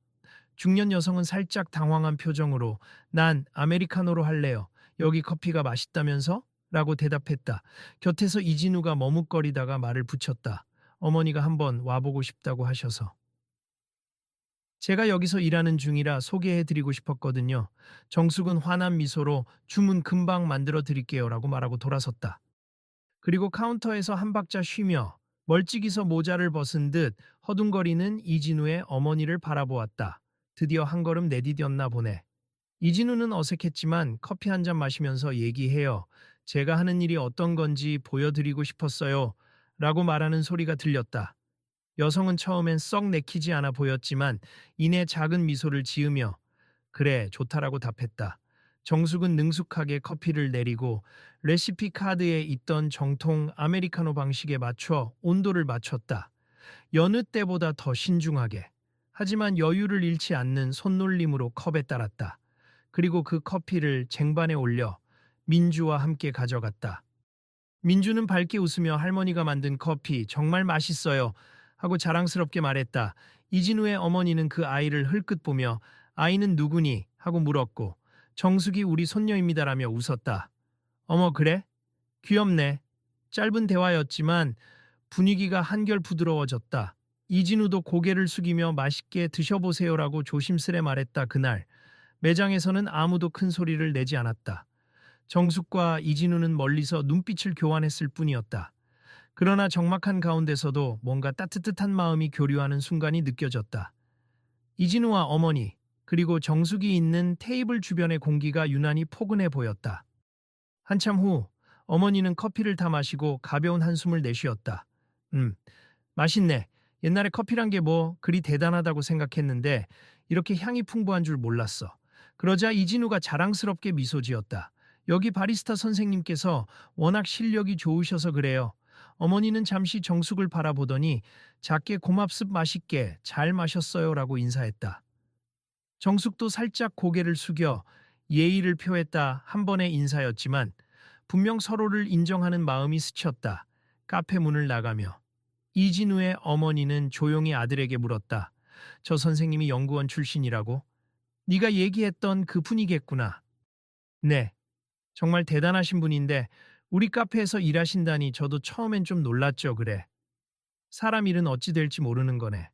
중년 여성은 살짝 당황한 표정으로 난 아메리카노로 할래요. 여기 커피가 맛있다면서? 라고 대답했다. 곁에서 이진우가 머뭇거리다가 말을 붙였다. 어머니가 한번 와보고 싶다고 하셔서. 제가 여기서 일하는 중이라 소개해드리고 싶었거든요. 정숙은 환한 미소로 주문 금방 만들어 드릴게요 라고 말하고 돌아섰다. 그리고 카운터에서 한 박자 쉬며 멀찍이서 모자를 벗은 듯 허둥거리는 이진우의 어머니를 바라보았다. 드디어 한 걸음 내디뎠나 보네. 이진우는 어색했지만 커피 한 잔 마시면서 얘기해요. 제가 하는 일이 어떤 건지 보여드리고 싶었어요. 라고 말하는 소리가 들렸다. 여성은 처음엔 썩 내키지 않아 보였지만 이내 작은 미소를 지으며 그래, 좋다라고 답했다. 정숙은 능숙하게 커피를 내리고 레시피 카드에 있던 정통 아메리카노 방식에 맞춰 온도를 맞췄다. 여느 때보다 더 신중하게. 하지만 여유를 잃지 않는 손놀림으로 컵에 따랐다. 그리고 그 커피를 쟁반에 올려 민주와 함께 가져갔다. 민주는 밝게 웃으며 할머니가 만든 커피 정말 맛있어요 하고 자랑스럽게 말했다. 이진우의 어머니는 그 아이를 흘끗 보며 아이는 누구니? 하고 물었고 정숙이 우리 손녀입니다라며 웃었다. 어머 그래? 귀엽네. 짧은 대화였지만 분위기가 한결 부드러워졌다. 이진우도 고개를 숙이며 맛있게 드셔보세요라고 조심스레 말했다. 그날 매장에서는 아무도 큰 소리를 내지 않았다. 정숙과 이진우는 멀리서 눈빛을 교환했을 뿐이었다. 그러나 적막한 가운데서도 뭔가 따뜻한 마음이 교류하는 순간이 느껴졌다. 이진우와 어머니, 그리고 정숙이 있는 테이블 주변의 공기가 유난히 포근해 보였다. 한참 후 어머니는 커피를 다 마시고 가벼운 한숨을 내쉬었다. 맛있네. 옛날에 커피란 게 뭐 그리 대단하다고 생각했는데 이렇게 향이 풍부한 줄 몰랐어. 그러자 이진우가 자랑스럽게 미소 지었다. 여기 바리스타 선생님께서 워낙 실력이 좋으셔서 그래요. 어머니는 잠시 정숙을 바라보더니 작게 고맙습 맛있게 잘 마셨어요 라고 인사했다. 정숙도 살짝 고개를 숙여 예의를 표했다. 한 번의 인사였지만 분명 서로를 인정하는 마음이 스쳤다. 카페 문을 나가며 이진우의 어머니는 조용히 아들에게 물었다. 저 선생님이 연구원 출신이라고? 네가 얘기했던 그 분이겠구나. 네, 정말 대단하신 분인데 우리 카페에서 일하신다니 저도 처음엔 좀 놀랐죠. 그래. 사람 일은 어찌 될지 모르는 거네.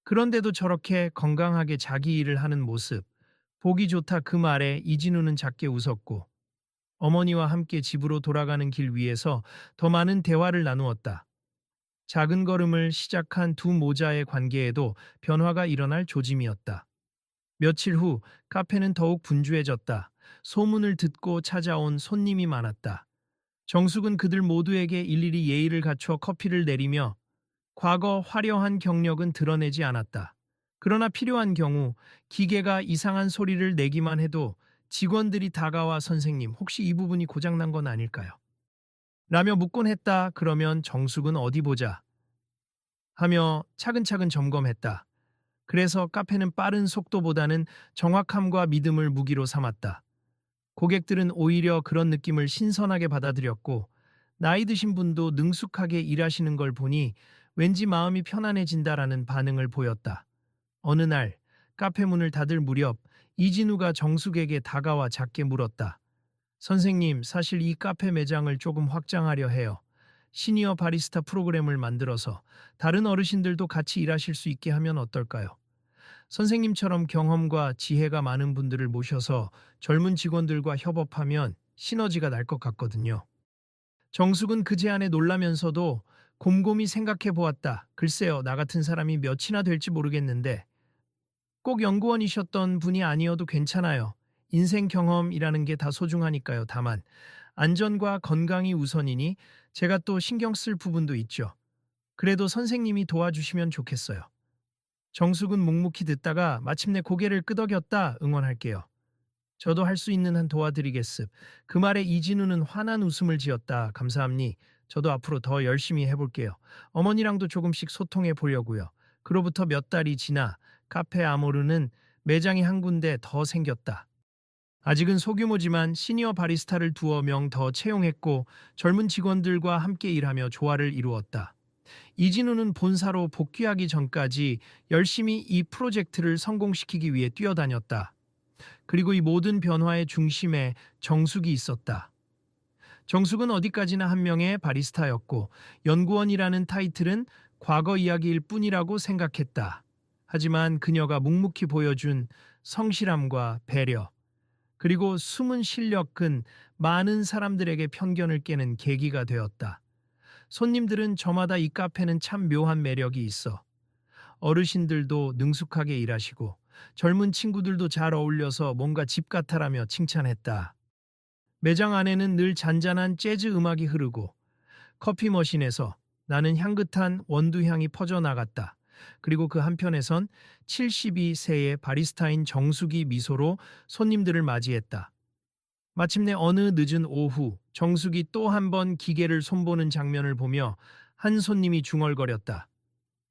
그런데도 저렇게 건강하게 자기 일을 하는 모습, 보기 좋다. 그 말에 이진우는 작게 웃었고 어머니와 함께 집으로 돌아가는 길 위에서 더 많은 대화를 나누었다. 작은 걸음을 시작한 두 모자의 관계에도 변화가 일어날 조짐이었다. 며칠 후 카페는 더욱 분주해졌다. 소문을 듣고 찾아온 손님이 많았다. 정숙은 그들 모두에게 일일이 예의를 갖춰 커피를 내리며 과거 화려한 경력은 드러내지 않았다. 그러나 필요한 경우 기계가 이상한 소리를 내기만 해도 직원들이 다가와 선생님 혹시 이 부분이 고장난 건 아닐까요? 라며 묻곤 했다. 그러면 정숙은 어디 보자 하며 차근차근 점검했다. 그래서 카페는 빠른 속도보다는 정확함과 믿음을 무기로 삼았다. 고객들은 오히려 그런 느낌을 신선하게 받아들였고 나이 드신 분도 능숙하게 일하시는 걸 보니 왠지 마음이 편안해진다라는 반응을 보였다. 어느 날 카페 문을 닫을 무렵 이진우가 정숙에게 다가와 작게 물었다. 선생님, 사실 이 카페 매장을 조금 확장하려 해요. 시니어 바리스타 프로그램을 만들어서 다른 어르신들도 같이 일하실 수 있게 하면 어떨까요? 선생님처럼 경험과 지혜가 많은 분들을 모셔서 젊은 직원들과 협업하면 시너지가 날 것 같거든요. 정숙은 그 제안에 놀라면서도 곰곰이 생각해 보았다. 글쎄요, 나 같은 사람이 몇이나 될지 모르겠는데 꼭 연구원이셨던 분이 아니어도 괜찮아요. 인생 경험이라는 게 다 소중하니까요. 다만 안전과 건강이 우선이니 제가 또 신경 쓸 부분도 있죠. 그래도 선생님이 도와주시면 좋겠어요. 정숙은 묵묵히 듣다가 마침내 고개를 끄덕였다. 응원할게요. 저도 할 수 있는 한 도와드리겠습. 그 말에 이진우는 환한 웃음을 지었다. 감사합니. 저도 앞으로 더 열심히 해볼게요. 어머니랑도 조금씩 소통해 보려고요. 그로부터 몇 달이 지나 카페 아모르는 매장이 한 군데 더 생겼다. 아직은 소규모지만 시니어 바리스타를 두어 명 더 채용했고 젊은 직원들과 함께 일하며 조화를 이루었다. 이진우는 본사로 복귀하기 전까지 열심히 이 프로젝트를 성공시키기 위해 뛰어다녔다. 그리고 이 모든 변화의 중심에 정숙이 있었다. 정숙은 어디까지나 한 명의 바리스타였고 연구원이라는 타이틀은 과거 이야기일 뿐이라고 생각했다. 하지만 그녀가 묵묵히 보여준 성실함과 배려, 그리고 숨은 실력은 많은 사람들에게 편견을 깨는 계기가 되었다. 손님들은 저마다 이 카페는 참 묘한 매력이 있어. 어르신들도 능숙하게 일하시고 젊은 친구들도 잘 어울려서 뭔가 집 같아라며 칭찬했다. 매장 안에는 늘 잔잔한 재즈 음악이 흐르고 커피 머신에서 나는 향긋한 원두향이 퍼져나갔다. 그리고 그 한편에선 72세의 바리스타인 정숙이 미소로 손님들을 맞이했다. 마침내 어느 늦은 오후 정숙이 또 한 번 기계를 손보는 장면을 보며 한 손님이 중얼거렸다.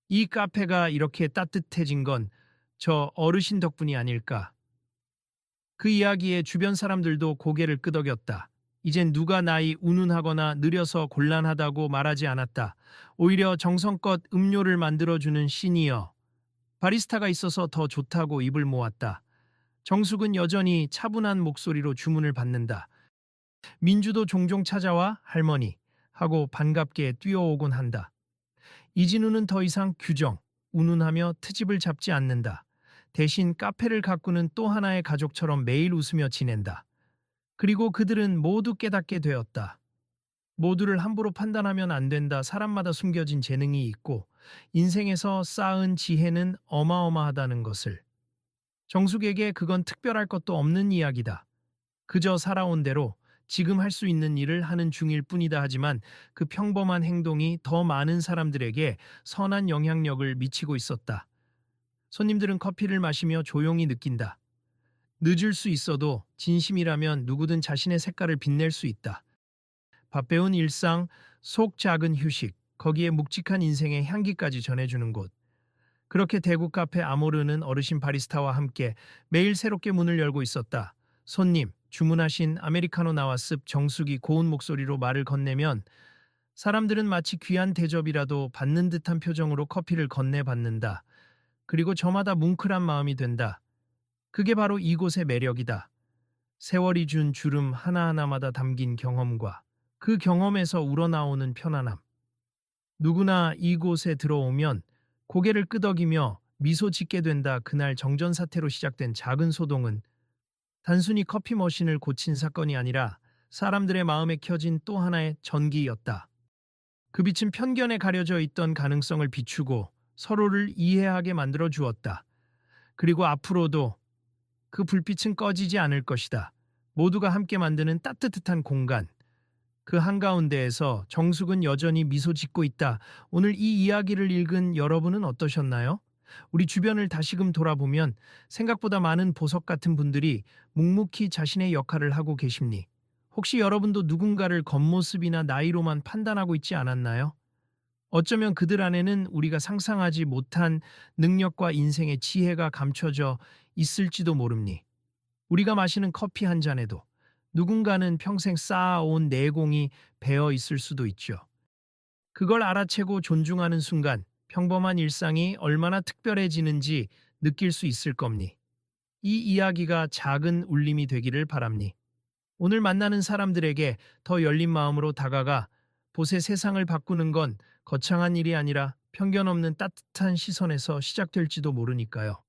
이 카페가 이렇게 따뜻해진 건 저 어르신 덕분이 아닐까. 그 이야기에 주변 사람들도 고개를 끄덕였다. 이젠 누가 나이 운운하거나 느려서 곤란하다고 말하지 않았다. 오히려 정성껏 음료를 만들어주는 시니어 바리스타가 있어서 더 좋다고 입을 모았다. 정숙은 여전히 차분한 목소리로 주문을 받는다. 민주도 종종 찾아와 할머니 하고 반갑게 뛰어오곤 한다. 이진우는 더 이상 규정, 운운하며 트집을 잡지 않는다. 대신 카페를 가꾸는 또 하나의 가족처럼 매일 웃으며 지낸다. 그리고 그들은 모두 깨닫게 되었다. 모두를 함부로 판단하면 안 된다. 사람마다 숨겨진 재능이 있고 인생에서 쌓은 지혜는 어마어마하다는 것을. 정숙에게 그건 특별할 것도 없는 이야기다. 그저 살아온 대로 지금 할 수 있는 일을 하는 중일 뿐이다. 하지만 그 평범한 행동이 더 많은 사람들에게 선한 영향력을 미치고 있었다. 손님들은 커피를 마시며 조용히 느낀다. 늦을 수 있어도 진심이라면 누구든 자신의 색깔을 빛낼 수 있다. 바빼온 일상, 속 작은 휴식, 거기에 묵직한 인생의 향기까지 전해주는 곳. 그렇게 대구 카페 아모르는 어르신 바리스타와 함께 매일 새롭게 문을 열고 있었다. 손님, 주문하신 아메리카노 나왔습. 정숙이 고운 목소리로 말을 건네면 사람들은 마치 귀한 대접이라도 받는 듯한 표정으로 커피를 건네받는다. 그리고 저마다 뭉클한 마음이 된다. 그게 바로 이곳의 매력이다. 세월이 준 주름 하나하나마다 담긴 경험과 그 경험에서 우러나오는 편안함. 누구나 이곳에 들어오면 고개를 끄덕이며 미소 짓게 된다. 그날 정전사태로 시작된 작은 소동은 단순히 커피 머신을 고친 사건이 아니라 사람들의 마음에 켜진 또 하나의 전기였다. 그 빛은 편견에 가려져 있던 가능성을 비추고 서로를 이해하게 만들어 주었다. 그리고 앞으로도 그 불빛은 꺼지지 않을 것이다. 모두가 함께 만드는 따뜻한 공간. 그 한가운데에서 정숙은 여전히 미소 짓고 있다. 오늘 이 이야기를 읽은 여러분은 어떠셨나요? 우리 주변을 다시금 돌아보면 생각보다 많은 보석 같은 분들이 묵묵히 자신의 역할을 하고 계십니. 혹시 여러분도 누군가를 겉모습이나 나이로만 판단하고 있지 않았나요? 어쩌면 그들 안에는 우리가 상상하지 못한 능력과 인생의 지혜가 감춰져 있을지도 모릅니. 우리가 마시는 커피 한 잔에도 누군가는 평생 쌓아온 내공이 배어 있을 수도 있죠. 그걸 알아채고 존중하는 순간 평범한 일상이 얼마나 특별해지는지 느낄 수 있을 겁니. 이 이야기가 작은 울림이 되기를 바랍니. 오늘 만나는 사람들에게 더 열린 마음으로 다가가 보세 세상을 바꾸는 건 거창한 일이 아니라 편견 없는 따뜻한 시선에서 시작될지도 모르니까요.